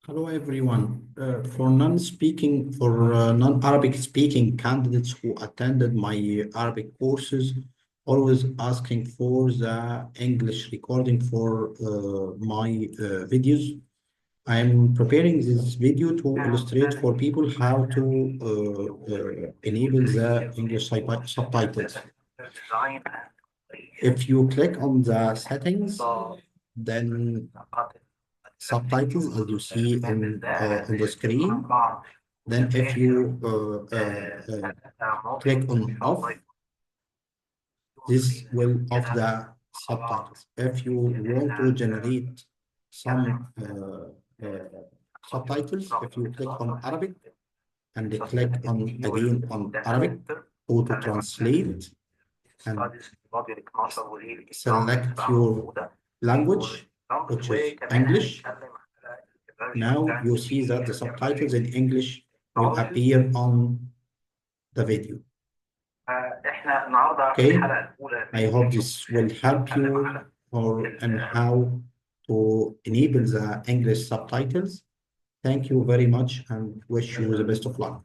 Hello everyone. For non-Arabic speaking candidates who attended my Arabic courses, always asking for the English recording for my videos. I'm preparing this video to illustrate for people how to enable the English subtitles. If you click on the settings, then subtitles as you see on the screen. Then if you click on off, this will off the subtitles. If you want to generate some subtitles, if you click on Arabic and click on again on Arabic, auto translate and select your language, which is English. Now you see that the subtitles in English will appear on the video. Okay, I hope this will help you and how to enable the English subtitles. Thank you very much and wish you the best of luck.